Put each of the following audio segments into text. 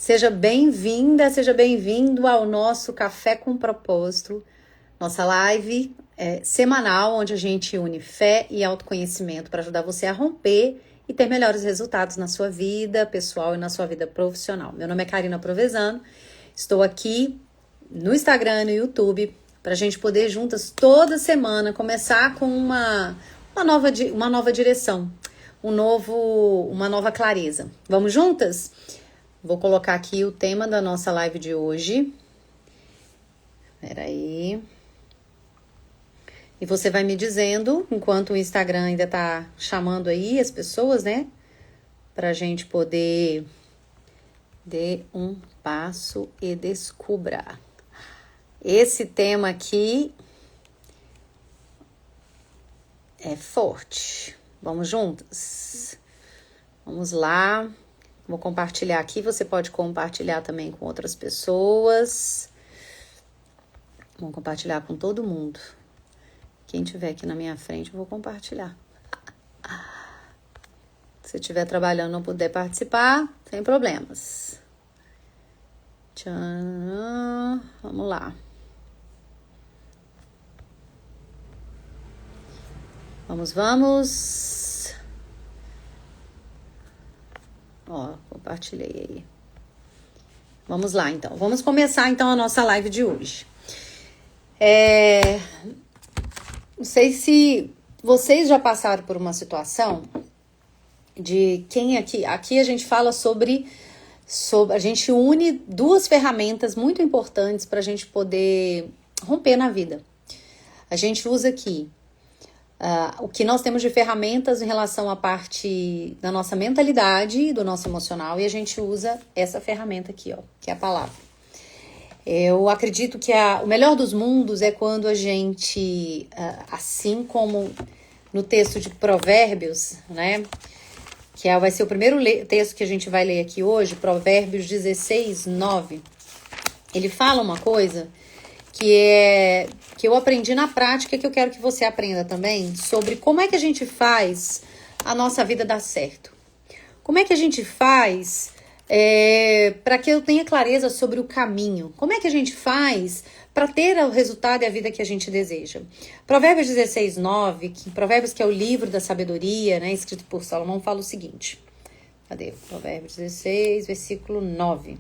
Seja bem-vinda, seja bem-vindo ao nosso Café com Propósito, nossa live semanal, onde a gente une fé e autoconhecimento para ajudar você a romper e ter melhores resultados na sua vida pessoal e na sua vida profissional. Meu nome é Karina Provenzano, estou aqui no Instagram e no YouTube para a gente poder juntas toda semana começar com uma nova direção, uma nova clareza. Vamos juntas? Vou colocar aqui o tema da nossa live de hoje. Espera aí. E você vai me dizendo, enquanto o Instagram ainda tá chamando aí as pessoas, né? Pra gente poder dar um passo e descubra. Esse tema aqui é forte. Vamos juntas? Vamos lá. Vou compartilhar aqui, você pode compartilhar também com outras pessoas. Vou compartilhar com todo mundo. Quem tiver aqui na minha frente, eu vou compartilhar. Se estiver trabalhando e não puder participar, sem problemas. Tcharam, vamos lá. Vamos. Ó, compartilhei aí. Vamos lá, então. Vamos começar, então, a nossa live de hoje. Não sei se vocês já passaram por uma situação de quem aqui... Aqui a gente fala sobre a gente une duas ferramentas muito importantes para a gente poder romper na vida. A gente usa aqui o que nós temos de ferramentas em relação à parte da nossa mentalidade, do nosso emocional, e a gente usa essa ferramenta aqui, ó, que é a palavra. Eu acredito que o melhor dos mundos é quando a gente, assim como no texto de Provérbios, né, que vai ser o primeiro texto que a gente vai ler aqui hoje, Provérbios 16, 9, ele fala uma coisa que eu aprendi na prática, que eu quero que você aprenda também, sobre como é que a gente faz a nossa vida dar certo. Como é que a gente faz para que eu tenha clareza sobre o caminho? Como é que a gente faz para ter o resultado e a vida que a gente deseja? Provérbios 16, 9, Provérbios que é o livro da sabedoria, né, escrito por Salomão, fala o seguinte. Cadê? Provérbios 16, versículo 9.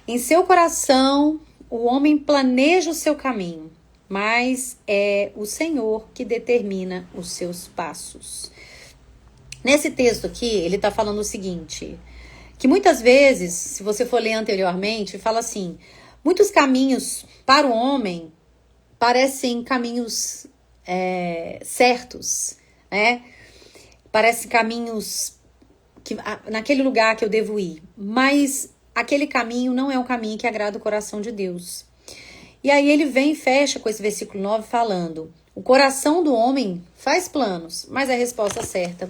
Em seu coração o homem planeja o seu caminho, mas é o Senhor que determina os seus passos. Nesse texto aqui, ele está falando o seguinte, que muitas vezes, se você for ler anteriormente, fala assim, muitos caminhos para o homem parecem caminhos certos, né? Parecem caminhos naquele lugar que eu devo ir, mas aquele caminho não é um caminho que agrada o coração de Deus. E aí ele vem e fecha com esse versículo 9 falando, o coração do homem faz planos, mas a resposta certa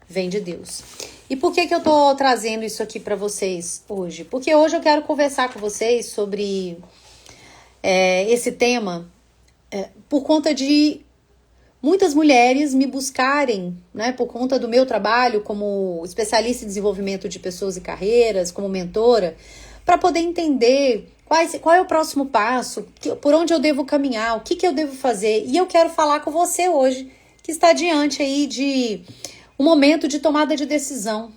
vem de Deus. E por que eu tô trazendo isso aqui para vocês hoje? Porque hoje eu quero conversar com vocês sobre esse tema por conta de muitas mulheres me buscarem, né, por conta do meu trabalho como especialista em desenvolvimento de pessoas e carreiras, como mentora, para poder entender qual é o próximo passo, por onde eu devo caminhar, o que eu devo fazer. E eu quero falar com você hoje, que está diante aí de um momento de tomada de decisão,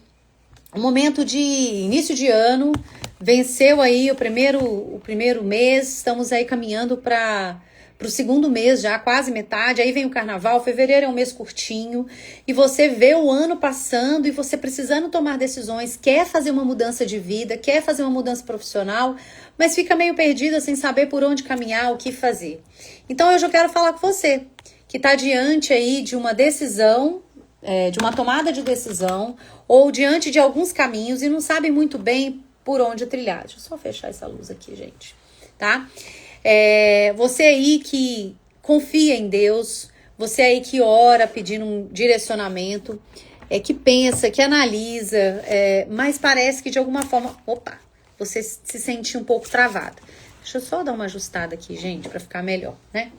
um momento de início de ano, venceu aí o primeiro mês, estamos aí caminhando para o segundo mês já, quase metade, aí vem o carnaval, fevereiro é um mês curtinho, e você vê o ano passando e você precisando tomar decisões, quer fazer uma mudança de vida, quer fazer uma mudança profissional, mas fica meio perdida sem saber por onde caminhar, o que fazer. Então eu já quero falar com você, que está diante aí de uma decisão, de uma tomada de decisão, ou diante de alguns caminhos e não sabe muito bem por onde trilhar. Deixa eu só fechar essa luz aqui, gente, tá? Você aí que confia em Deus, você aí que ora pedindo um direcionamento, que pensa, que analisa, mas parece que de alguma forma, você se sente um pouco travada. Deixa eu só dar uma ajustada aqui, gente, para ficar melhor, né?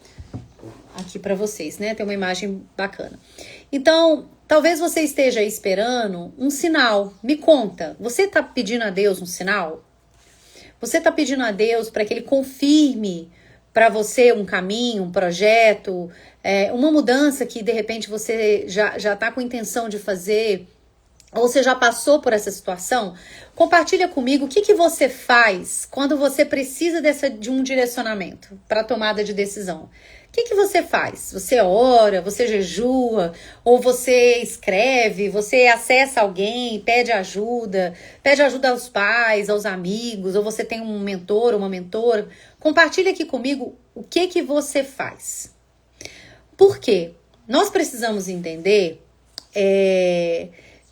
Aqui para vocês, né? Tem uma imagem bacana. Então, talvez você esteja esperando um sinal. Me conta, você tá pedindo a Deus um sinal? Você está pedindo a Deus para que Ele confirme para você um caminho, um projeto, uma mudança que de repente você já está com intenção de fazer, ou você já passou por essa situação? Compartilha comigo o que você faz quando você precisa de um direcionamento para tomada de decisão. O que você faz? Você ora, você jejua, ou você escreve, você acessa alguém, pede ajuda aos pais, aos amigos, ou você tem um mentor, uma mentora. Compartilha aqui comigo o que você faz. Por quê? Nós precisamos entender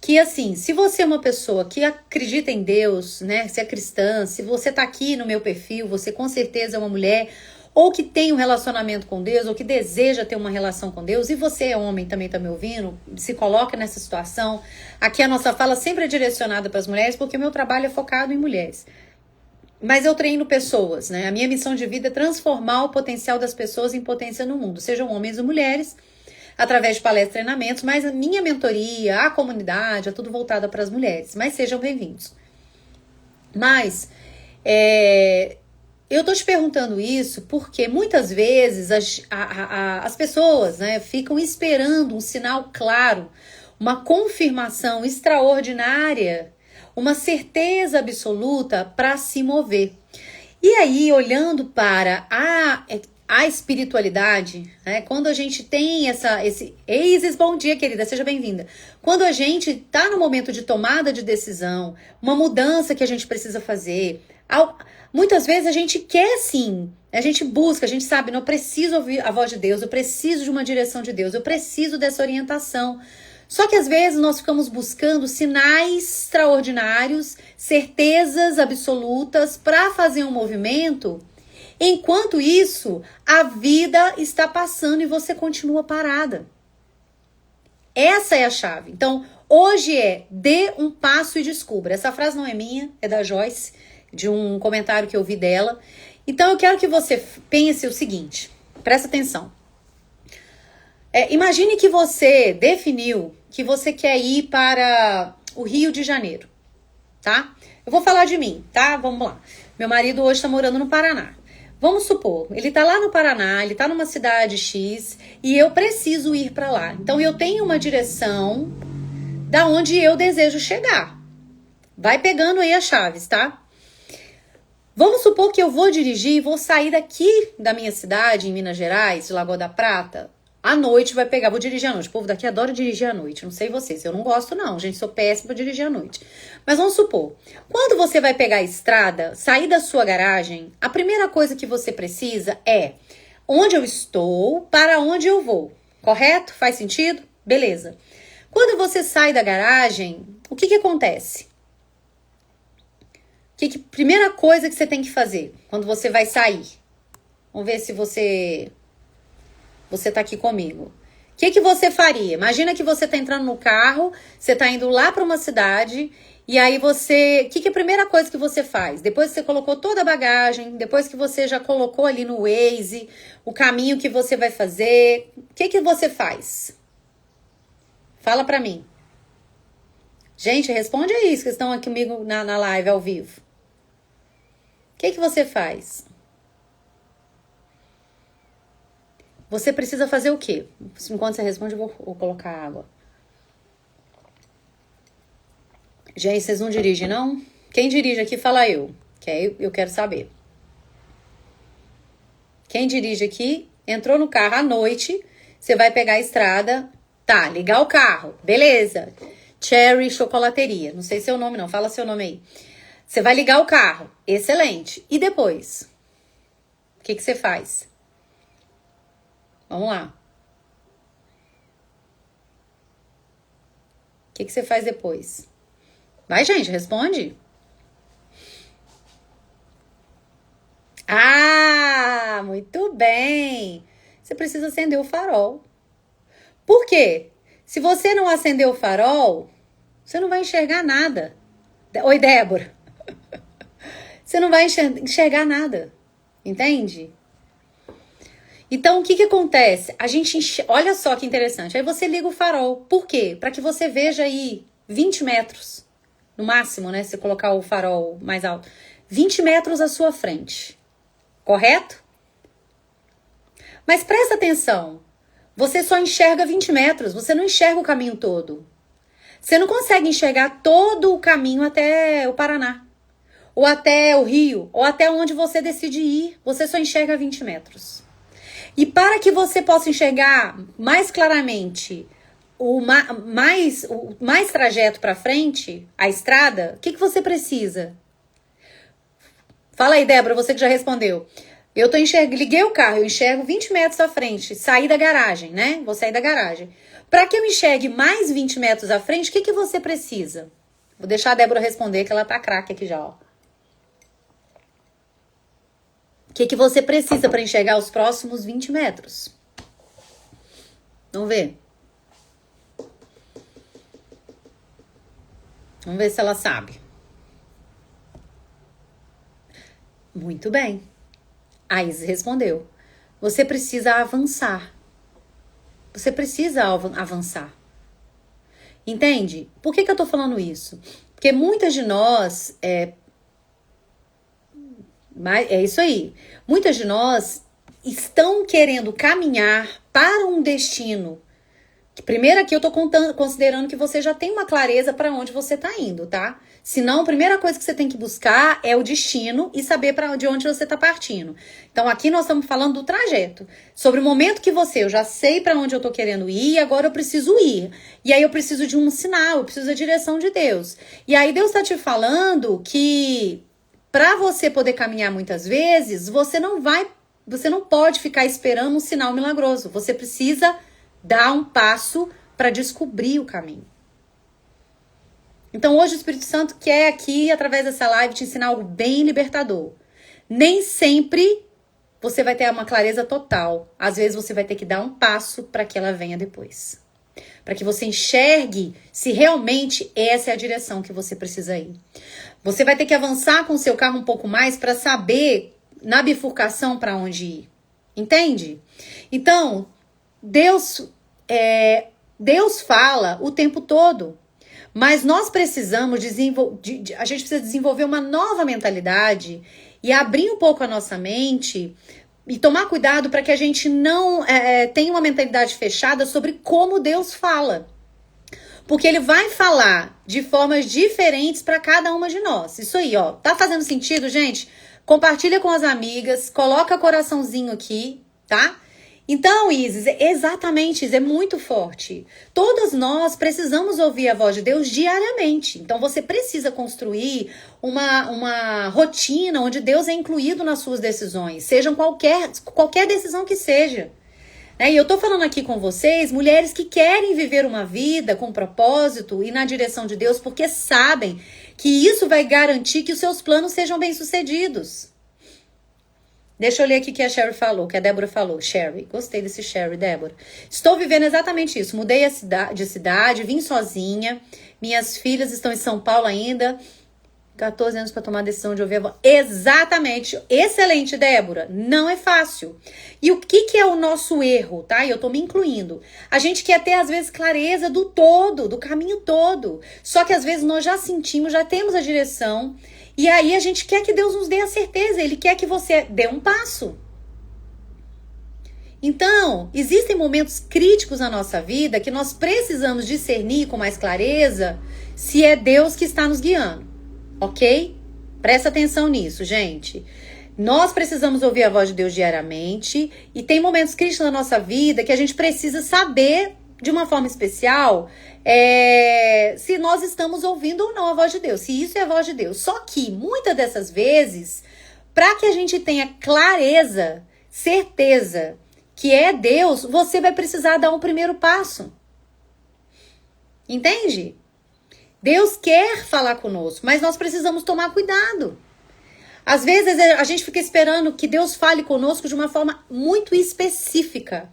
que assim, se você é uma pessoa que acredita em Deus, né, se é cristã, se você tá aqui no meu perfil, você com certeza é uma mulher ou que tem um relacionamento com Deus, ou que deseja ter uma relação com Deus, e você é homem, também tá me ouvindo, se coloca nessa situação. Aqui a nossa fala sempre é direcionada para as mulheres, porque o meu trabalho é focado em mulheres. Mas eu treino pessoas, né? A minha missão de vida é transformar o potencial das pessoas em potência no mundo, sejam homens ou mulheres, através de palestras e treinamentos, mas a minha mentoria, a comunidade, é tudo voltada para as mulheres. Mas sejam bem-vindos. Mas, eu tô te perguntando isso porque muitas vezes as pessoas, né, ficam esperando um sinal claro, uma confirmação extraordinária, uma certeza absoluta para se mover. E aí, olhando para a espiritualidade, né, quando a gente tem esse... Eises, bom dia, querida, seja bem-vinda. Quando a gente tá no momento de tomada de decisão, uma mudança que a gente precisa fazer, muitas vezes a gente quer sim, a gente busca, a gente sabe, não, eu preciso ouvir a voz de Deus, eu preciso de uma direção de Deus, eu preciso dessa orientação. Só que às vezes nós ficamos buscando sinais extraordinários, certezas absolutas para fazer um movimento. Enquanto isso, a vida está passando e você continua parada. Essa é a chave. Então, hoje dê um passo e descubra. Essa frase não é minha, é da Joyce, de um comentário que eu vi dela. Então, eu quero que você pense o seguinte, presta atenção. Imagine que você definiu que você quer ir para o Rio de Janeiro, tá? Eu vou falar de mim, tá? Vamos lá. Meu marido hoje está morando no Paraná. Vamos supor, ele tá lá no Paraná, ele tá numa cidade X e eu preciso ir para lá. Então eu tenho uma direção da onde eu desejo chegar. Vai pegando aí as chaves, tá? Vamos supor que eu vou dirigir e vou sair daqui da minha cidade, em Minas Gerais, de Lagoa da Prata. À noite vai pegar, vou dirigir à noite. O povo daqui adora dirigir à noite, não sei vocês, eu não gosto não, gente, sou péssima pra dirigir à noite. Mas vamos supor, quando você vai pegar a estrada, sair da sua garagem, a primeira coisa que você precisa é onde eu estou, para onde eu vou, correto? Faz sentido? Beleza. Quando você sai da garagem, o que acontece? Primeira coisa que você tem que fazer quando você vai sair? Vamos ver se você tá aqui comigo. O que você faria? Imagina que você tá entrando no carro, você tá indo lá para uma cidade, e aí você... O que é a primeira coisa que você faz? Depois que você colocou toda a bagagem, depois que você já colocou ali no Waze o caminho que você vai fazer, o que você faz? Fala pra mim. Gente, responde aí, que estão aqui comigo na live ao vivo. O que você faz? Você precisa fazer o quê? Enquanto você responde, eu vou colocar água. Gente, vocês não dirigem, não? Quem dirige aqui, fala eu. Que aí eu quero saber. Quem dirige aqui, entrou no carro à noite, você vai pegar a estrada, tá, ligar o carro, beleza. Cherry Chocolateria, não sei seu nome não, fala seu nome aí. Você vai ligar o carro, excelente. E depois? O que você faz? Vamos lá. O que você faz depois? Vai, gente, responde. Ah, muito bem. Você precisa acender o farol. Por quê? Se você não acender o farol, você não vai enxergar nada. Oi, Débora. Você não vai enxergar nada. Entende? Então, o que acontece? A gente olha só que interessante. Aí você liga o farol. Por quê? Para que você veja aí 20 metros. No máximo, né? Se colocar o farol mais alto. 20 metros à sua frente. Correto? Mas presta atenção. Você só enxerga 20 metros. Você não enxerga o caminho todo. Você não consegue enxergar todo o caminho até o Paraná. Ou até o Rio. Ou até onde você decide ir. Você só enxerga 20 metros. E para que você possa enxergar mais claramente o mais trajeto para frente, a estrada, o que você precisa? Fala aí, Débora, você que já respondeu. Liguei o carro, eu enxergo 20 metros à frente, saí da garagem, né? Vou sair da garagem. Para que eu enxergue mais 20 metros à frente, o que você precisa? Vou deixar a Débora responder, que ela tá craque aqui já, ó. O que você precisa para enxergar os próximos 20 metros? Vamos ver. Vamos ver se ela sabe. Muito bem. A Isis respondeu. Você precisa avançar. Você precisa avançar. Entende? Por que eu tô falando isso? Porque muitas de nós... É isso aí. Muitas de nós estão querendo caminhar para um destino. Primeiro aqui eu tô considerando que você já tem uma clareza para onde você tá indo, tá? Senão, a primeira coisa que você tem que buscar é o destino e saber de onde você tá partindo. Então, aqui nós estamos falando do trajeto. Sobre o momento que eu já sei para onde eu tô querendo ir e agora eu preciso ir. E aí eu preciso de um sinal, eu preciso da direção de Deus. E aí Deus tá te falando que para você poder caminhar muitas vezes, você não pode ficar esperando um sinal milagroso. Você precisa dar um passo para descobrir o caminho. Então hoje o Espírito Santo quer aqui, através dessa live, te ensinar algo bem libertador. Nem sempre você vai ter uma clareza total. Às vezes você vai ter que dar um passo para que ela venha depois. Para que você enxergue se realmente essa é a direção que você precisa ir. Você vai ter que avançar com o seu carro um pouco mais para saber na bifurcação para onde ir. Entende? Então, Deus fala o tempo todo, mas nós precisamos a gente precisa desenvolver uma nova mentalidade e abrir um pouco a nossa mente e tomar cuidado para que a gente não tenha uma mentalidade fechada sobre como Deus fala. Porque ele vai falar de formas diferentes para cada uma de nós. Isso aí, ó. Tá fazendo sentido, gente? Compartilha com as amigas, coloca coraçãozinho aqui, tá? Então, Isis, exatamente, Isis, é muito forte. Todas nós precisamos ouvir a voz de Deus diariamente. Então, você precisa construir uma rotina onde Deus é incluído nas suas decisões, sejam qualquer decisão que seja. E eu tô falando aqui com vocês, mulheres que querem viver uma vida com propósito e na direção de Deus, porque sabem que isso vai garantir que os seus planos sejam bem-sucedidos. Deixa eu ler aqui o que a Sherry falou, que a Débora falou. Sherry, gostei desse Sherry, Débora. Estou vivendo exatamente isso. Mudei de cidade, vim sozinha. Minhas filhas estão em São Paulo ainda. 14 anos para tomar a decisão de ouvir a voz. Exatamente. Excelente, Débora. Não é fácil. E o que é o nosso erro, tá? E eu tô me incluindo. A gente quer ter, às vezes, clareza do todo, do caminho todo. Só que, às vezes, nós já sentimos, já temos a direção. E aí, a gente quer que Deus nos dê a certeza. Ele quer que você dê um passo. Então, existem momentos críticos na nossa vida que nós precisamos discernir com mais clareza se é Deus que está nos guiando. Ok? Presta atenção nisso, gente. Nós precisamos ouvir a voz de Deus diariamente e tem momentos críticos na nossa vida que a gente precisa saber de uma forma especial se nós estamos ouvindo ou não a voz de Deus, se isso é a voz de Deus. Só que muitas dessas vezes, para que a gente tenha clareza, certeza que é Deus, você vai precisar dar um primeiro passo. Entende? Deus quer falar conosco, mas nós precisamos tomar cuidado. Às vezes a gente fica esperando que Deus fale conosco de uma forma muito específica.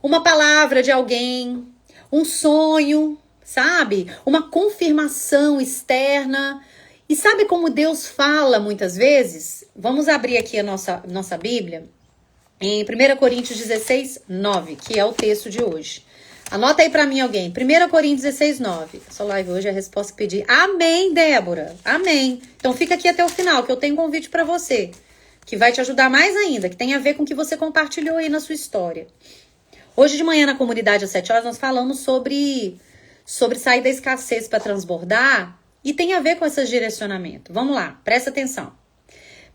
Uma palavra de alguém, um sonho, sabe? Uma confirmação externa. E sabe como Deus fala muitas vezes? Vamos abrir aqui a nossa Bíblia em 1 Coríntios 16, 9, que é o texto de hoje. Anota aí pra mim alguém. 1 Coríntios 16, 9. Essa live hoje é a resposta que pedi. Amém, Débora. Amém. Então fica aqui até o final, que eu tenho um convite pra você. Que vai te ajudar mais ainda, que tem a ver com o que você compartilhou aí na sua história. Hoje de manhã na comunidade às 7 horas nós falamos sobre sair da escassez para transbordar. E tem a ver com esse direcionamento. Vamos lá, presta atenção.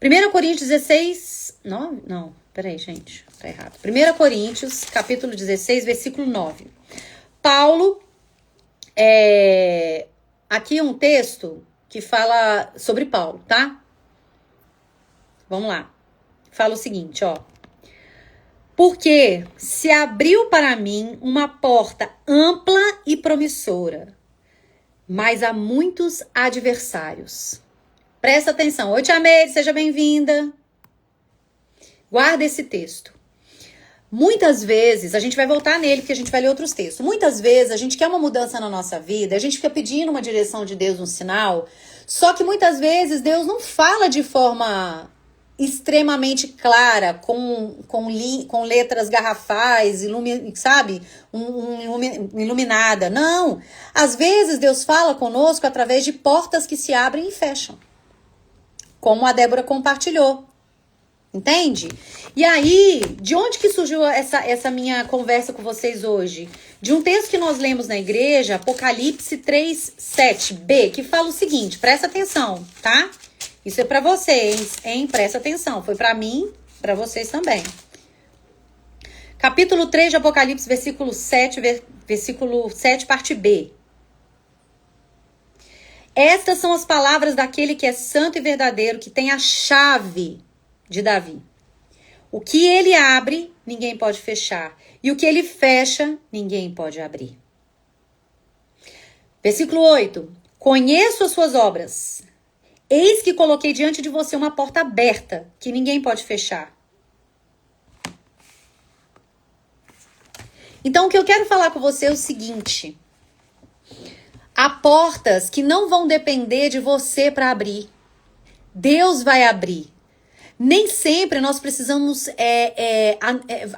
1 Coríntios 16... Não, peraí, gente. Tá errado. 1 Coríntios, capítulo 16, versículo 9. Paulo, aqui um texto que fala sobre Paulo, tá? Vamos lá. Fala o seguinte, ó. Porque se abriu para mim uma porta ampla e promissora, mas há muitos adversários. Presta atenção. Oi, Tia Meire, seja bem-vinda. Guarda esse texto. Muitas vezes, a gente vai voltar nele, porque a gente vai ler outros textos. Muitas vezes, a gente quer uma mudança na nossa vida, a gente fica pedindo uma direção de Deus, um sinal, só que muitas vezes Deus não fala de forma extremamente clara, com letras garrafais, sabe? Iluminada. Não. Às vezes, Deus fala conosco através de portas que se abrem e fecham. Como a Débora compartilhou. Entende? E aí, de onde que surgiu essa minha conversa com vocês hoje? De um texto que nós lemos na igreja, Apocalipse 3:7b, que fala o seguinte, presta atenção, tá? Isso é pra vocês, hein? Presta atenção. Foi pra mim, pra vocês também. Capítulo 3 de Apocalipse, versículo 7, parte B. Estas são as palavras daquele que é santo e verdadeiro, que tem a chave de Davi. O que ele abre, ninguém pode fechar. E o que ele fecha, ninguém pode abrir. Versículo 8. Conheço as suas obras. Eis que coloquei diante de você uma porta aberta, que ninguém pode fechar. Então, o que eu quero falar com você é o seguinte. Há portas que não vão depender de você para abrir. Deus vai abrir. Nem sempre nós precisamos...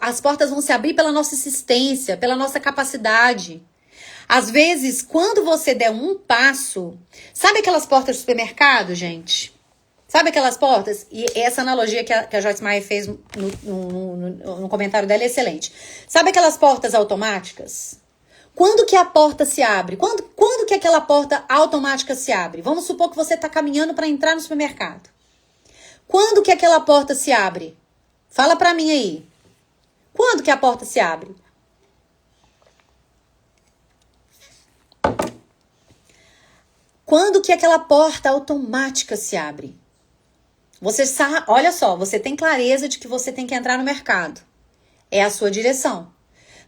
as portas vão se abrir pela nossa existência, pela nossa capacidade. Às vezes, quando você der um passo... Sabe aquelas portas do supermercado, gente? Sabe aquelas portas? E essa analogia que a Joyce Meyer fez no comentário dela é excelente. Sabe aquelas portas automáticas? Quando que a porta se abre? Quando que aquela porta automática se abre? Vamos supor que você está caminhando para entrar no supermercado. Quando que aquela porta se abre? Fala para mim aí. Quando que a porta se abre? Quando que aquela porta automática se abre? Você sabe, olha só, você tem clareza de que você tem que entrar no mercado. É a sua direção.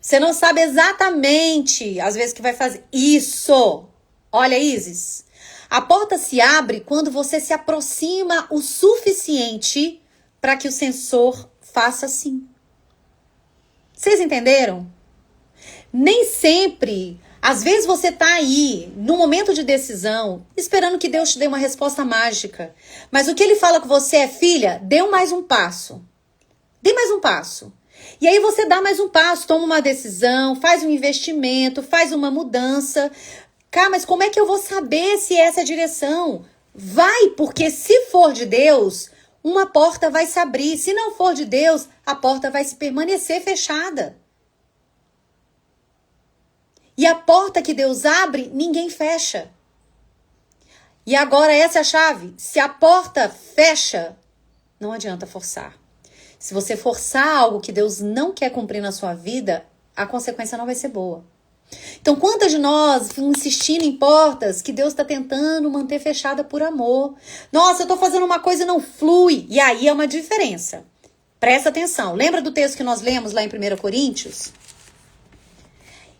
Você não sabe exatamente, às vezes, que vai fazer isso. Olha, Isis. A porta se abre quando você se aproxima o suficiente para que o sensor faça assim. Vocês entenderam? Nem sempre... Às vezes você tá aí, no momento de decisão, esperando que Deus te dê uma resposta mágica. Mas o que ele fala com você é, filha, dê mais um passo. Dê mais um passo. E aí você dá mais um passo, toma uma decisão, faz um investimento, faz uma mudança. Cara, mas como é que eu vou saber se essa é a direção? Vai, porque se for de Deus, uma porta vai se abrir. Se não for de Deus, a porta vai se permanecer fechada. E a porta que Deus abre, ninguém fecha. E agora essa é a chave. Se a porta fecha, não adianta forçar. Se você forçar algo que Deus não quer cumprir na sua vida, a consequência não vai ser boa. Então, quantas de nós ficamos insistindo em portas que Deus está tentando manter fechada por amor? Nossa, eu estou fazendo uma coisa e não flui. E aí é uma diferença. Presta atenção. Lembra do texto que nós lemos lá em 1 Coríntios?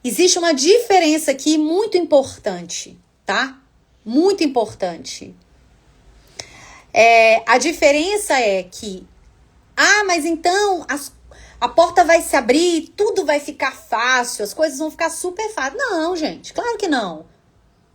Existe uma diferença aqui muito importante, tá? Muito importante. A diferença é que, mas então a porta vai se abrir, tudo vai ficar fácil, as coisas vão ficar super fáceis. Não, gente, claro que não.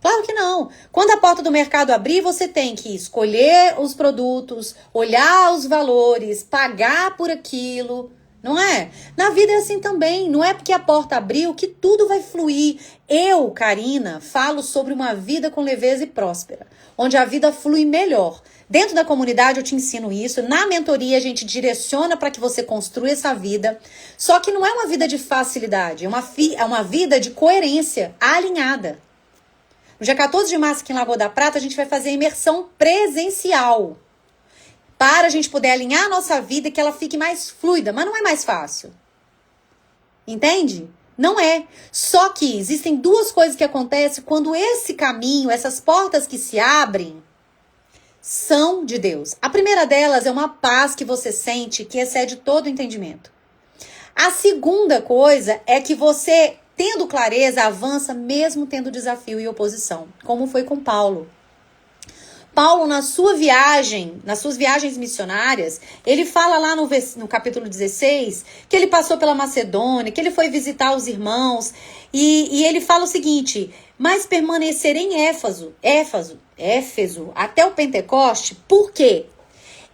Claro que não. Quando a porta do mercado abrir, você tem que escolher os produtos, olhar os valores, pagar por aquilo. Não é? Na vida é assim também. Não é porque a porta abriu que tudo vai fluir. Eu, Karina, falo sobre uma vida com leveza e próspera, onde a vida flui melhor. Dentro da comunidade eu te ensino isso. Na mentoria a gente direciona para que você construa essa vida. Só que não é uma vida de facilidade. É uma vida de coerência, alinhada. No dia 14 de março aqui em Lagoa da Prata a gente vai fazer a imersão presencial. Para a gente poder alinhar a nossa vida e que ela fique mais fluida. Mas não é mais fácil. Entende? Não é. Só que existem duas coisas que acontecem quando esse caminho, essas portas que se abrem, são de Deus. A primeira delas é uma paz que você sente que excede todo o entendimento. A segunda coisa é que você, tendo clareza, avança mesmo tendo desafio e oposição. Como foi com Paulo. Paulo, nas suas viagens missionárias, ele fala lá no capítulo 16, que ele passou pela Macedônia, que ele foi visitar os irmãos, e ele fala o seguinte, mas permanecer em Éfeso, até o Pentecoste, por quê?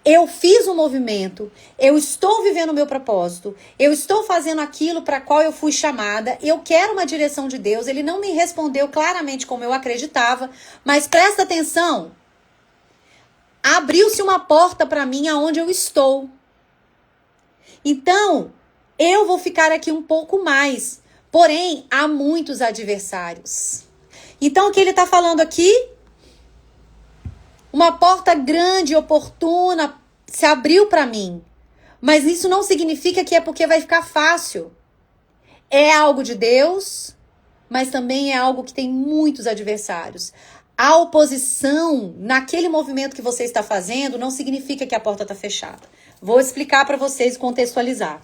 Eu fiz um movimento, eu estou vivendo o meu propósito, eu estou fazendo aquilo para qual eu fui chamada, eu quero uma direção de Deus, ele não me respondeu claramente como eu acreditava, mas presta atenção, abriu-se uma porta para mim aonde eu estou. Então, eu vou ficar aqui um pouco mais. Porém, há muitos adversários. Então, o que ele está falando aqui? Uma porta grande, oportuna, se abriu para mim. Mas isso não significa que é porque vai ficar fácil. É algo de Deus, mas também é algo que tem muitos adversários. A oposição naquele movimento que você está fazendo não significa que a porta está fechada. Vou explicar para vocês e contextualizar.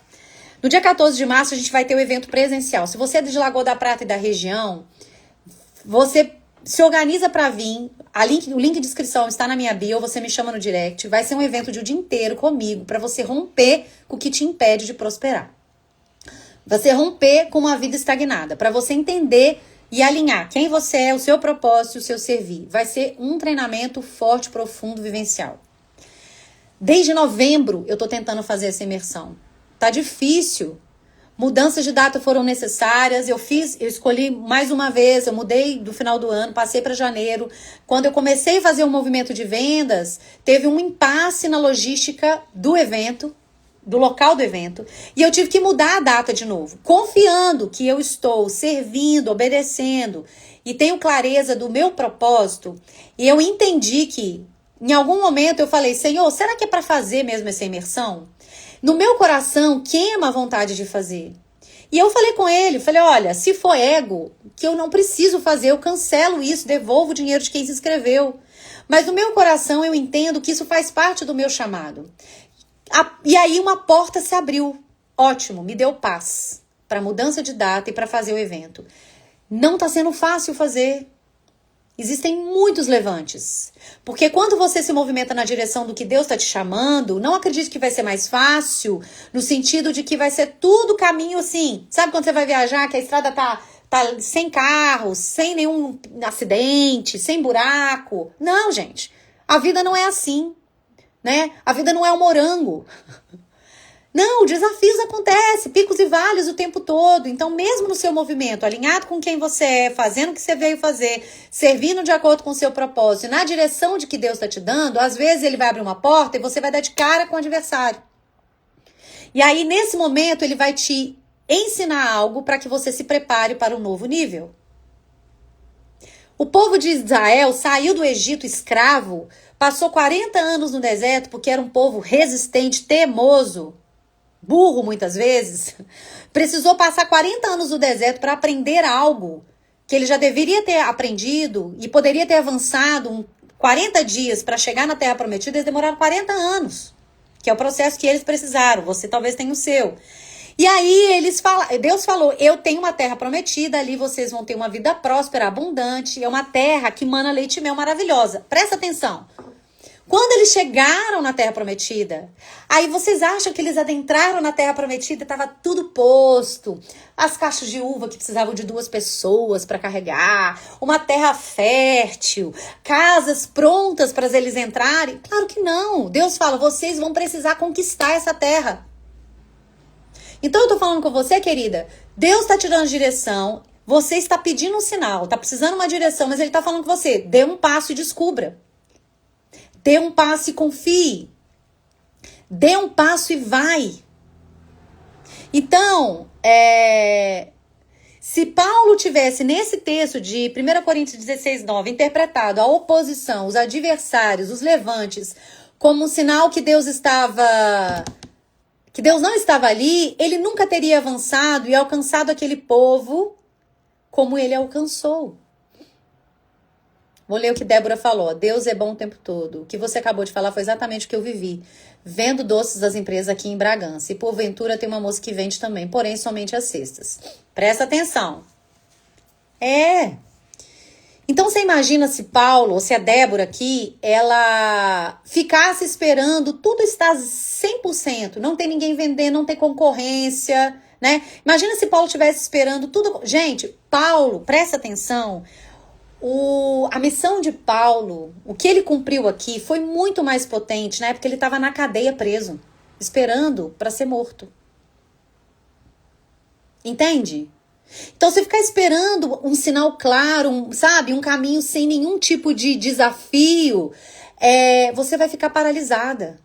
No dia 14 de março a gente vai ter o evento presencial. Se você é de Lagoa da Prata e da região, você se organiza para vir. O link de inscrição está na minha bio, você me chama no direct. Vai ser um evento de um dia inteiro comigo para você romper com o que te impede de prosperar. Você romper com uma vida estagnada, para você entender e alinhar quem você é, o seu propósito e o seu servir. Vai ser um treinamento forte, profundo, vivencial. Desde novembro eu tô tentando fazer essa imersão. Tá difícil. Mudanças de data foram necessárias. Eu escolhi mais uma vez, eu mudei do final do ano, passei para janeiro. Quando eu comecei a fazer um movimento de vendas, teve um impasse na logística do evento, do local do evento, e eu tive que mudar a data de novo, confiando que eu estou servindo, obedecendo e tenho clareza do meu propósito. E eu entendi que em algum momento eu falei, Senhor, será que é para fazer mesmo essa imersão? No meu coração queima a vontade de fazer. E eu falei com ele, falei, olha, se for ego, que eu não preciso fazer, eu cancelo isso, devolvo o dinheiro de quem se inscreveu. Mas no meu coração eu entendo que isso faz parte do meu chamado. E aí uma porta se abriu. Ótimo, me deu paz para mudança de data e para fazer o evento. Não está sendo fácil fazer. Existem muitos levantes. Porque quando você se movimenta na direção do que Deus está te chamando, não acredite que vai ser mais fácil, no sentido de que vai ser tudo caminho assim. Sabe quando você vai viajar, que a estrada tá sem carros, sem nenhum acidente, sem buraco? Não, gente. A vida não é assim. Né? A vida não é um morango. Não, desafios acontecem, picos e vales o tempo todo. Então, mesmo no seu movimento, alinhado com quem você é, fazendo o que você veio fazer, servindo de acordo com o seu propósito, na direção de que Deus está te dando, às vezes ele vai abrir uma porta e você vai dar de cara com o adversário. E aí, nesse momento, ele vai te ensinar algo para que você se prepare para um novo nível. O povo de Israel saiu do Egito escravo, passou 40 anos no deserto porque era um povo resistente, teimoso, burro muitas vezes. Precisou passar 40 anos no deserto para aprender algo que ele já deveria ter aprendido e poderia ter avançado 40 dias para chegar na Terra Prometida. Eles demoraram 40 anos, que é o processo que eles precisaram. Você talvez tenha o seu. E aí Deus falou, eu tenho uma terra prometida, ali vocês vão ter uma vida próspera, abundante, é uma terra que mana leite e mel maravilhosa. Presta atenção. Quando eles chegaram na terra prometida, aí vocês acham que eles adentraram na terra prometida e estava tudo posto, as caixas de uva que precisavam de 2 pessoas para carregar, uma terra fértil, casas prontas para eles entrarem? Claro que não. Deus fala, vocês vão precisar conquistar essa terra. Então eu tô falando com você, querida, Deus tá te dando direção, você está pedindo um sinal, tá precisando uma direção, mas ele tá falando com você, dê um passo e descubra. Dê um passo e confie. Dê um passo e vai. Então, se Paulo tivesse nesse texto de 1 Coríntios 16:9 interpretado a oposição, os adversários, os levantes, como um sinal que Deus não estava ali, ele nunca teria avançado e alcançado aquele povo como ele alcançou. Vou ler o que Débora falou. Deus é bom o tempo todo. O que você acabou de falar foi exatamente o que eu vivi. Vendo doces das empresas aqui em Bragança. E porventura tem uma moça que vende também, porém somente às sextas. Presta atenção. Então você imagina se Paulo, ou se a Débora aqui, ela ficasse esperando tudo estar 100%. Não tem ninguém vendendo, não tem concorrência, né? Imagina se Paulo estivesse esperando tudo. Gente, Paulo, presta atenção. A missão de Paulo, o que ele cumpriu aqui foi muito mais potente, na época ele estava na cadeia preso, esperando para ser morto. Entende? Então, você ficar esperando um sinal claro, um caminho sem nenhum tipo de desafio, você vai ficar paralisada.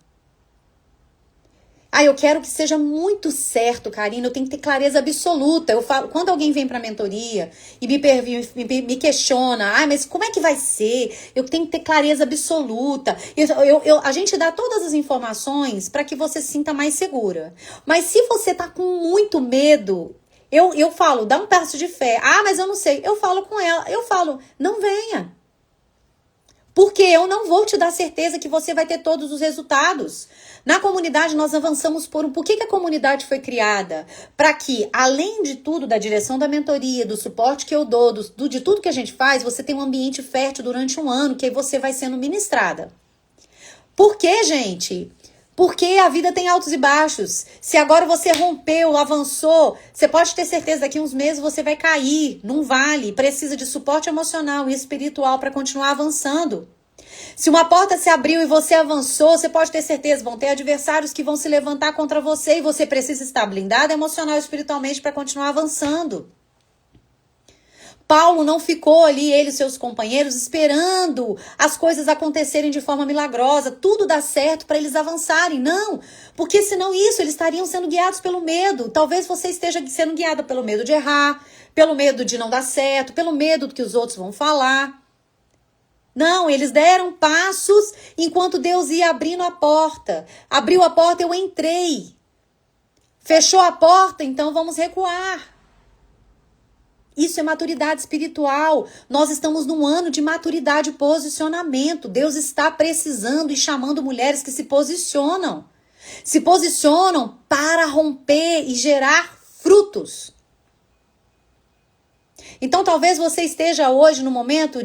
Eu quero que seja muito certo, Karina, eu tenho que ter clareza absoluta. Eu falo, quando alguém vem pra mentoria e me questiona, mas como é que vai ser? Eu tenho que ter clareza absoluta. A gente dá todas as informações para que você se sinta mais segura. Mas se você tá com muito medo, eu falo, dá um passo de fé. Mas eu não sei. Eu falo com ela, não venha. Porque eu não vou te dar certeza que você vai ter todos os resultados. Na comunidade, nós avançamos por que a comunidade foi criada? Para que, além de tudo, da direção da mentoria, do suporte que eu dou, de tudo que a gente faz, você tem um ambiente fértil durante um ano, que aí você vai sendo ministrada. Por quê, gente? Porque a vida tem altos e baixos. Se agora você rompeu, avançou, você pode ter certeza que daqui a uns meses você vai cair num vale, precisa de suporte emocional e espiritual para continuar avançando. Se uma porta se abriu e você avançou, você pode ter certeza, vão ter adversários que vão se levantar contra você e você precisa estar blindado emocional e espiritualmente para continuar avançando. Paulo não ficou ali, ele e seus companheiros, esperando as coisas acontecerem de forma milagrosa, tudo dar certo para eles avançarem. Não, porque senão eles estariam sendo guiados pelo medo. Talvez você esteja sendo guiada pelo medo de errar, pelo medo de não dar certo, pelo medo do que os outros vão falar. Não, eles deram passos enquanto Deus ia abrindo a porta. Abriu a porta, eu entrei. Fechou a porta, então vamos recuar. Isso é maturidade espiritual. Nós estamos num ano de maturidade e posicionamento. Deus está precisando e chamando mulheres que se posicionam. Se posicionam para romper e gerar frutos. Então talvez você esteja hoje no momento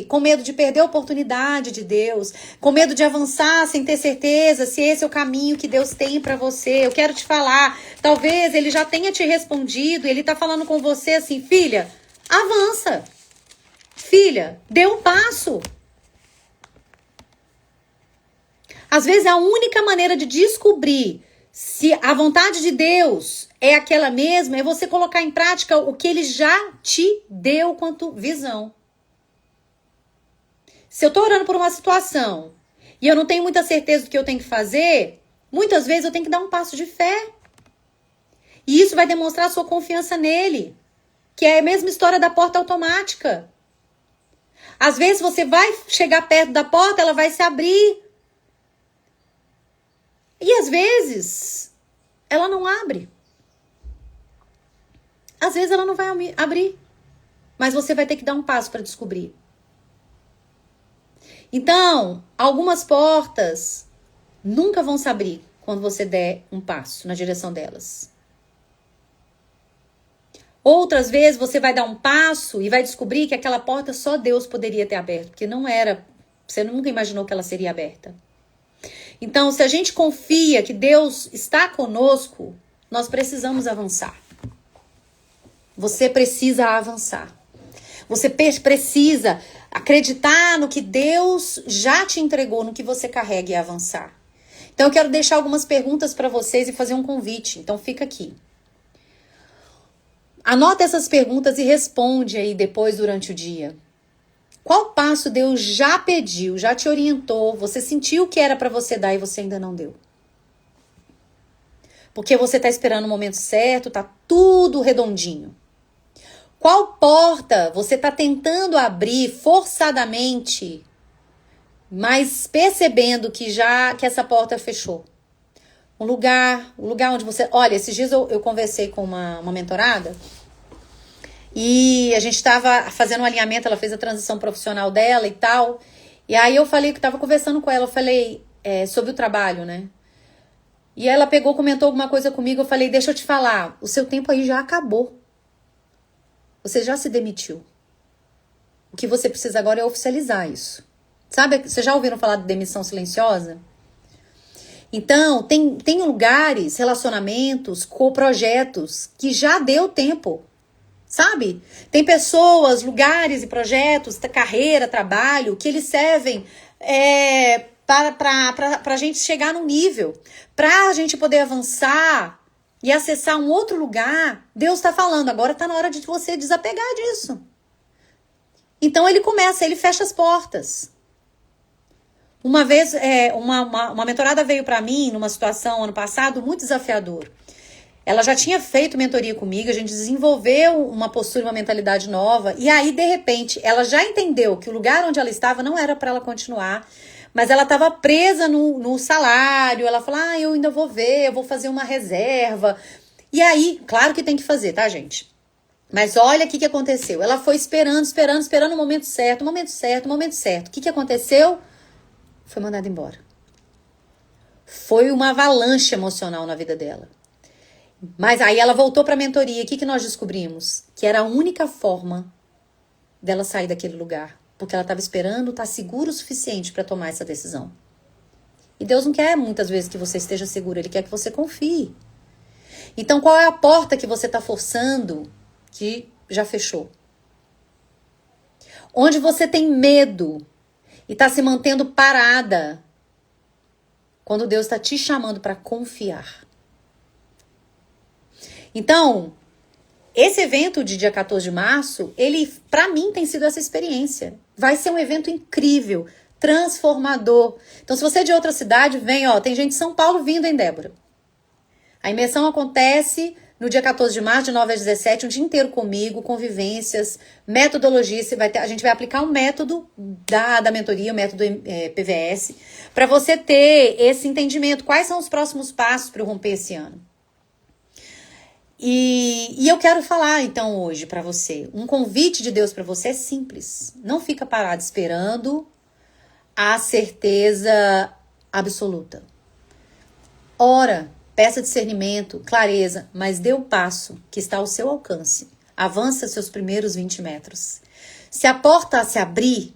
com medo de perder a oportunidade de Deus, com medo de avançar sem ter certeza se esse é o caminho que Deus tem para você. Eu quero te falar, talvez ele já tenha te respondido, ele tá falando com você assim, filha, avança. Filha, dê um passo. Às vezes a única maneira de descobrir se a vontade de Deus é aquela mesma, é você colocar em prática o que ele já te deu quanto visão. Se eu tô orando por uma situação e eu não tenho muita certeza do que eu tenho que fazer, muitas vezes eu tenho que dar um passo de fé. E isso vai demonstrar a sua confiança nele, que é a mesma história da porta automática. Às vezes você vai chegar perto da porta, ela vai se abrir. E às vezes ela não abre. Às vezes ela não vai abrir. Mas você vai ter que dar um passo para descobrir. Então, algumas portas nunca vão se abrir quando você der um passo na direção delas. Outras vezes você vai dar um passo e vai descobrir que aquela porta só Deus poderia ter aberto, porque não era, você nunca imaginou que ela seria aberta. Então, se a gente confia que Deus está conosco, nós precisamos avançar. Você precisa avançar. Você precisa acreditar no que Deus já te entregou, no que você carrega e avançar. Então, eu quero deixar algumas perguntas para vocês e fazer um convite. Então, fica aqui. Anota essas perguntas e responde aí depois durante o dia. Qual passo Deus já pediu, já te orientou, você sentiu que era para você dar e você ainda não deu? Porque você está esperando o momento certo, tá tudo redondinho. Qual porta você está tentando abrir forçadamente, mas percebendo que essa porta fechou? O lugar onde você... Olha, esses dias eu conversei com uma mentorada e a gente estava fazendo um alinhamento, ela fez a transição profissional dela e tal. E aí eu falei que estava conversando com ela, eu falei sobre o trabalho, né? E ela pegou, comentou alguma coisa comigo, eu falei, deixa eu te falar, o seu tempo aí já acabou. Você já se demitiu. O que você precisa agora é oficializar isso. Sabe, vocês já ouviram falar de demissão silenciosa? Então, tem lugares, relacionamentos, projetos que já deu tempo, sabe? Tem pessoas, lugares e projetos, carreira, trabalho, que eles servem para a gente chegar num nível, para a gente poder avançar e acessar um outro lugar. Deus está falando, agora está na hora de você desapegar disso. Então ele fecha as portas. Uma vez, uma mentorada veio para mim numa situação ano passado muito desafiador. Ela já tinha feito mentoria comigo, a gente desenvolveu uma postura, uma mentalidade nova, e aí, de repente, ela já entendeu que o lugar onde ela estava não era para ela continuar, mas ela estava presa no salário. Ela falou, eu ainda vou ver, eu vou fazer uma reserva. E aí, claro que tem que fazer, tá, gente? Mas olha o que aconteceu. Ela foi esperando o momento certo, o momento certo, o momento certo. O que aconteceu? Foi mandada embora. Foi uma avalanche emocional na vida dela. Mas aí ela voltou para a mentoria. O que nós descobrimos? Que era a única forma dela sair daquele lugar. Porque ela estava esperando estar segura o suficiente para tomar essa decisão. E Deus não quer muitas vezes que você esteja seguro. Ele quer que você confie. Então qual é a porta que você está forçando que já fechou? Onde você tem medo e está se mantendo parada quando Deus está te chamando para confiar. Então, esse evento de dia 14 de março, ele, para mim, tem sido essa experiência. Vai ser um evento incrível, transformador. Então, se você é de outra cidade, vem, tem gente de São Paulo vindo, hein, Débora? A imersão acontece no dia 14 de março, de 9 às 17, um dia inteiro comigo, convivências, metodologia. A gente vai aplicar um método da mentoria, o método PVS, para você ter esse entendimento. Quais são os próximos passos para eu romper esse ano? E eu quero falar, então, hoje para você. Um convite de Deus para você é simples. Não fica parado esperando a certeza absoluta. Ora. Peça discernimento, clareza, mas dê o passo que está ao seu alcance. Avança seus primeiros 20 metros. Se a porta se abrir,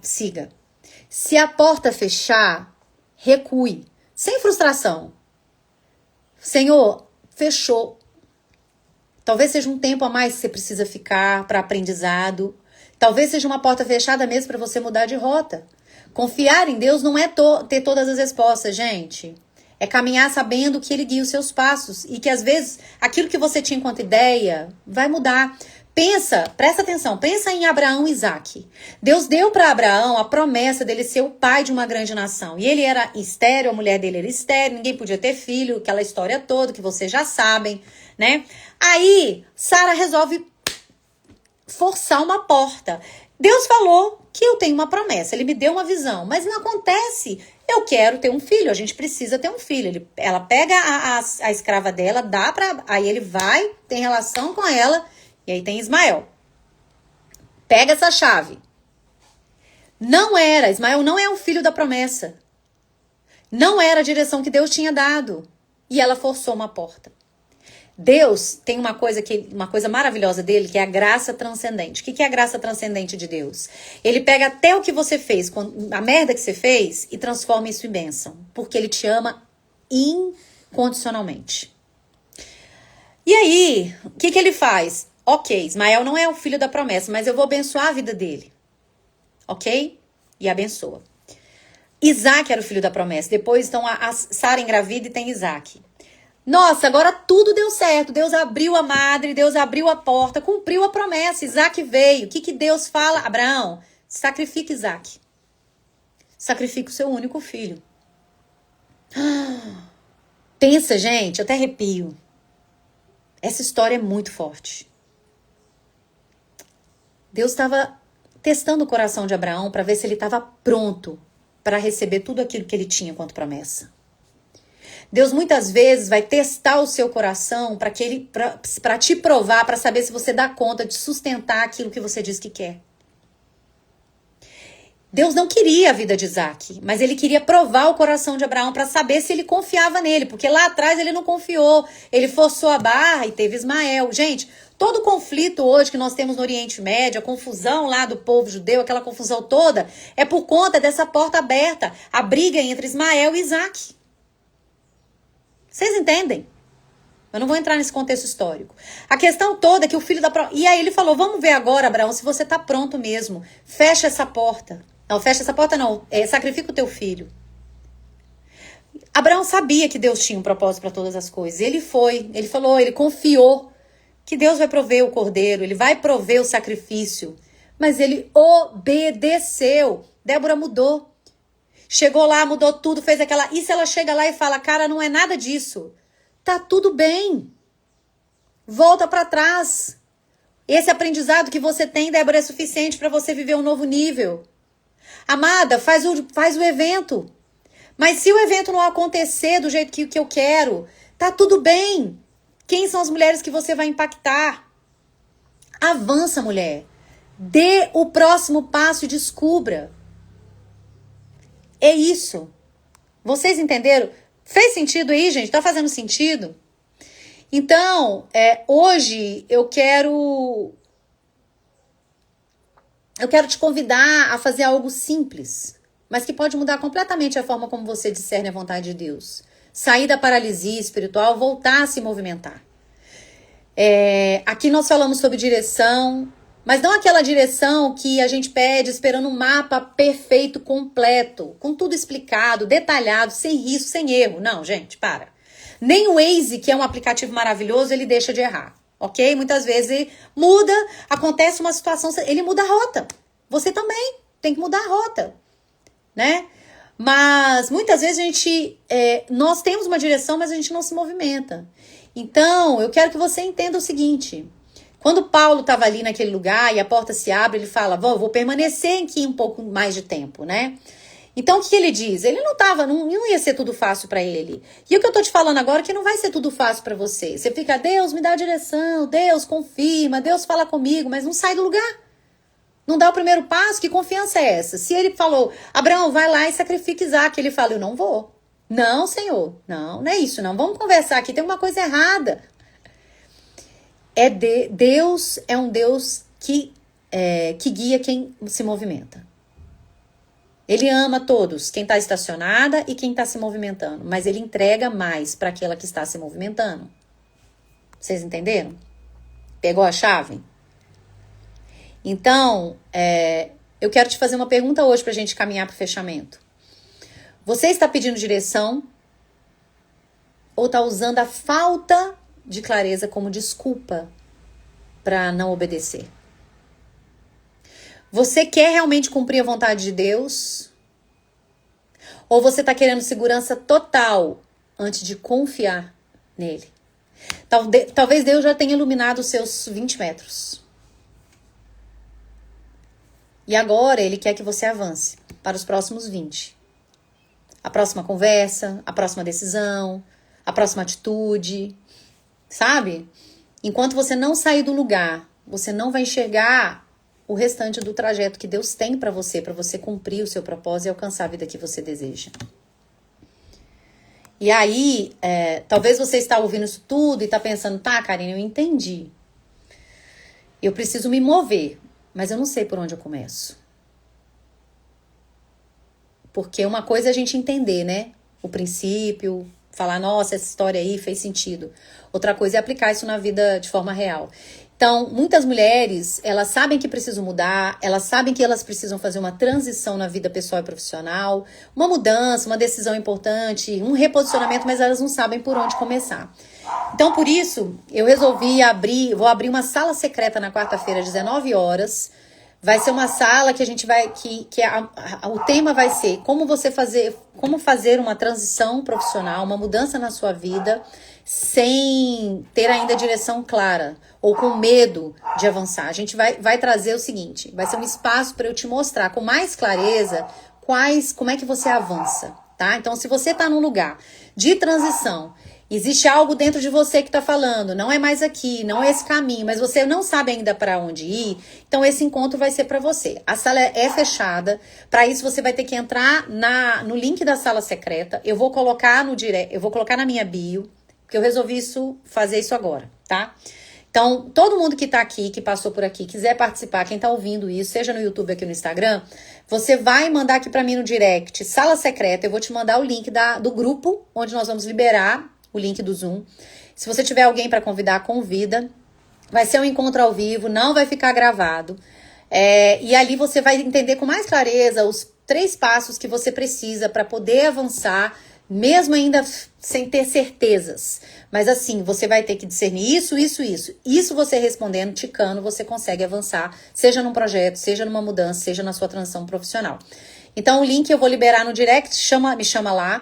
siga. Se a porta fechar, recue. Sem frustração. Senhor, fechou. Talvez seja um tempo a mais que você precisa ficar para aprendizado. Talvez seja uma porta fechada mesmo para você mudar de rota. Confiar em Deus não é ter todas as respostas, gente. É caminhar sabendo que ele guia os seus passos e que às vezes aquilo que você tinha enquanto ideia vai mudar. Presta atenção, pensa em Abraão e Isaac. Deus deu para Abraão a promessa dele ser o pai de uma grande nação. E ele era estéril, a mulher dele era estéril, ninguém podia ter filho, aquela história toda que vocês já sabem, né? Aí, Sara resolve forçar uma porta. Deus falou que eu tenho uma promessa, ele me deu uma visão, mas não acontece. Eu quero ter um filho, a gente precisa ter um filho. Ela pega a escrava dela, dá pra... Aí ele vai, tem relação com ela, e aí tem Ismael. Pega essa chave. Ismael não é o filho da promessa. Não era a direção que Deus tinha dado. E ela forçou uma porta. Deus tem uma coisa maravilhosa dele, que é a graça transcendente. O que é a graça transcendente de Deus? Ele pega até o que você fez, a merda que você fez, e transforma isso em bênção. Porque ele te ama incondicionalmente. E aí, o que ele faz? Ok, Ismael não é o filho da promessa, mas eu vou abençoar a vida dele. Ok? E abençoa. Isaac era o filho da promessa. Depois, então, a Sara engravida e tem Isaac. Nossa, agora tudo deu certo. Deus abriu a madre, Deus abriu a porta, cumpriu a promessa. Isaac veio. O que Deus fala? Abraão, sacrifica Isaac. Sacrifica o seu único filho. Pensa, gente, eu até arrepio. Essa história é muito forte. Deus estava testando o coração de Abraão para ver se ele estava pronto para receber tudo aquilo que ele tinha quanto promessa. Deus muitas vezes vai testar o seu coração para te provar, para saber se você dá conta de sustentar aquilo que você diz que quer. Deus não queria a vida de Isaac, mas ele queria provar o coração de Abraão para saber se ele confiava nele, porque lá atrás ele não confiou, ele forçou a barra e teve Ismael. Gente, todo conflito hoje que nós temos no Oriente Médio, a confusão lá do povo judeu, aquela confusão toda, é por conta dessa porta aberta, a briga entre Ismael e Isaac. Vocês entendem? Eu não vou entrar nesse contexto histórico. A questão toda é que o filho da... E aí ele falou, vamos ver agora, Abraão, se você está pronto mesmo. Fecha essa porta. Não, fecha essa porta não. Sacrifica o teu filho. Abraão sabia que Deus tinha um propósito para todas as coisas. Ele falou, ele confiou que Deus vai prover o cordeiro, ele vai prover o sacrifício. Mas ele obedeceu. Débora mudou. Chegou lá, mudou tudo, fez aquela... E se ela chega lá e fala, cara, não é nada disso. Tá tudo bem. Volta para trás. Esse aprendizado que você tem, Débora, é suficiente para você viver um novo nível. Amada, faz o evento. Mas se o evento não acontecer do jeito que eu quero, tá tudo bem. Quem são as mulheres que você vai impactar? Avança, mulher. Dê o próximo passo e descubra. É isso. Vocês entenderam? Fez sentido aí, gente? Tá fazendo sentido? Então, hoje eu quero te convidar a fazer algo simples, mas que pode mudar completamente a forma como você discerne a vontade de Deus. Sair da paralisia espiritual, voltar a se movimentar. Aqui nós falamos sobre direção, mas não aquela direção que a gente pede esperando um mapa perfeito, completo, com tudo explicado, detalhado, sem risco, sem erro. Não, gente, para. Nem o Waze, que é um aplicativo maravilhoso, ele deixa de errar, ok? Muitas vezes ele muda, acontece uma situação, ele muda a rota. Você também tem que mudar a rota, né? Mas muitas vezes nós temos uma direção, mas a gente não se movimenta. Então, eu quero que você entenda o seguinte... Quando Paulo estava ali naquele lugar e a porta se abre, ele fala, vou permanecer aqui um pouco mais de tempo, né? Então, o que ele diz? Ele não ia ser tudo fácil para ele. E o que eu tô te falando agora é que não vai ser tudo fácil para você. Você fica, Deus me dá a direção, Deus confirma, Deus fala comigo, mas não sai do lugar. Não dá o primeiro passo, que confiança é essa? Se ele falou, Abraão, vai lá e sacrifica Isaac, ele fala, eu não vou. Não, Senhor, não é isso, não. Vamos conversar aqui, tem uma coisa errada. Deus é um Deus que guia quem se movimenta. Ele ama todos, quem está estacionada e quem está se movimentando, mas ele entrega mais para aquela que está se movimentando. Vocês entenderam? Pegou a chave? Então, eu quero te fazer uma pergunta hoje para a gente caminhar para o fechamento. Você está pedindo direção ou está usando a falta de clareza como desculpa para não obedecer? Você quer realmente cumprir a vontade de Deus? Ou você está querendo segurança total antes de confiar nele? Talvez Deus já tenha iluminado os seus 20 metros. E agora ele quer que você avance para os próximos 20. A próxima conversa, a próxima decisão, a próxima atitude. Sabe? Enquanto você não sair do lugar, você não vai enxergar o restante do trajeto que Deus tem para você cumprir o seu propósito e alcançar a vida que você deseja. E aí, talvez você está ouvindo isso tudo e está pensando, tá, Karine, eu entendi. Eu preciso me mover, mas eu não sei por onde eu começo. Porque uma coisa é a gente entender, né? O princípio, falar, nossa, essa história aí fez sentido. Outra coisa é aplicar isso na vida de forma real. Então, muitas mulheres, elas sabem que precisam mudar, elas sabem que elas precisam fazer uma transição na vida pessoal e profissional, uma mudança, uma decisão importante, um reposicionamento, mas elas não sabem por onde começar. Então, por isso, eu resolvi vou abrir uma sala secreta na quarta-feira, às 19 horas. Vai ser uma sala que a gente vai, o tema vai ser como fazer uma transição profissional, uma mudança na sua vida, sem ter ainda direção clara ou com medo de avançar. A gente vai trazer o seguinte, vai ser um espaço para eu te mostrar com mais clareza como é que você avança, tá? Então, se você tá num lugar de transição, existe algo dentro de você que tá falando, não é mais aqui, não é esse caminho, mas você não sabe ainda para onde ir, então esse encontro vai ser para você. A sala é fechada, para isso você vai ter que entrar no link da sala secreta, eu vou colocar na minha bio, porque eu resolvi fazer isso agora, tá? Então, todo mundo que tá aqui, que passou por aqui, quiser participar, quem tá ouvindo isso, seja no YouTube aqui no Instagram, você vai mandar aqui pra mim no direct, sala secreta, eu vou te mandar o link do grupo, onde nós vamos liberar o link do Zoom. Se você tiver alguém para convidar, convida. Vai ser um encontro ao vivo, não vai ficar gravado. E ali você vai entender com mais clareza os 3 passos que você precisa para poder avançar, mesmo ainda sem ter certezas. Mas assim, você vai ter que discernir isso. Isso você respondendo, ticando, você consegue avançar, seja num projeto, seja numa mudança, seja na sua transição profissional. Então, o link eu vou liberar no direct, me chama lá.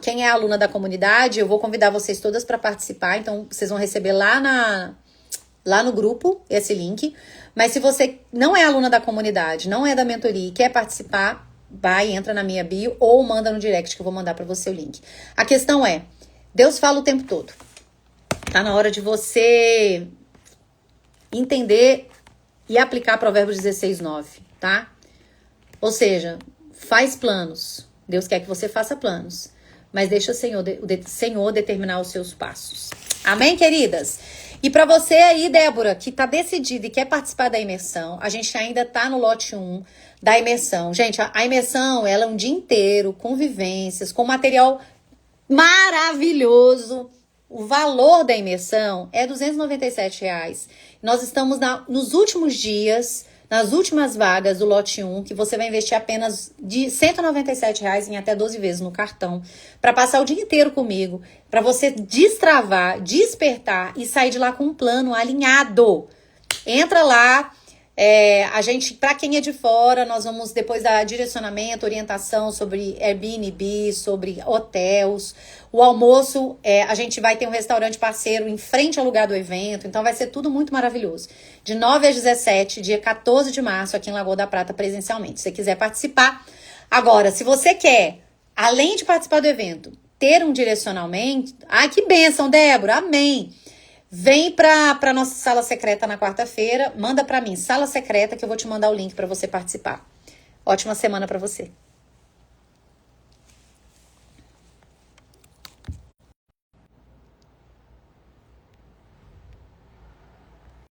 Quem é aluna da comunidade, eu vou convidar vocês todas para participar. Então, vocês vão receber lá no grupo esse link. Mas se você não é aluna da comunidade, não é da mentoria e quer participar, entra na minha bio ou manda no direct que eu vou mandar para você o link. A questão é, Deus fala o tempo todo. Tá na hora de você entender e aplicar Provérbios 16:9, tá? Ou seja, faz planos. Deus quer que você faça planos. Mas deixa o Senhor determinar os seus passos. Amém, queridas? E para você aí, Débora, que tá decidida e quer participar da imersão, a gente ainda tá no lote 1 da imersão. Gente, a imersão, ela é um dia inteiro, com vivências, com material maravilhoso. O valor da imersão é R$297. Nós estamos nos últimos dias, nas últimas vagas do lote 1, que você vai investir apenas de R$197 em até 12 vezes no cartão, para passar o dia inteiro comigo, para você destravar, despertar e sair de lá com um plano alinhado. Entra lá. A gente, para quem é de fora, nós vamos depois dar direcionamento, orientação sobre Airbnb, sobre hotéis. O almoço, a gente vai ter um restaurante parceiro em frente ao lugar do evento, então vai ser tudo muito maravilhoso. De 9 às 17, dia 14 de março, aqui em Lagoa da Prata, presencialmente. Se você quiser participar. Agora, se você quer, além de participar do evento, ter um direcionamento, que bênção, Débora, amém! Vem pra nossa sala secreta na quarta-feira, manda pra mim, sala secreta, que eu vou te mandar o link pra você participar. Ótima semana pra você.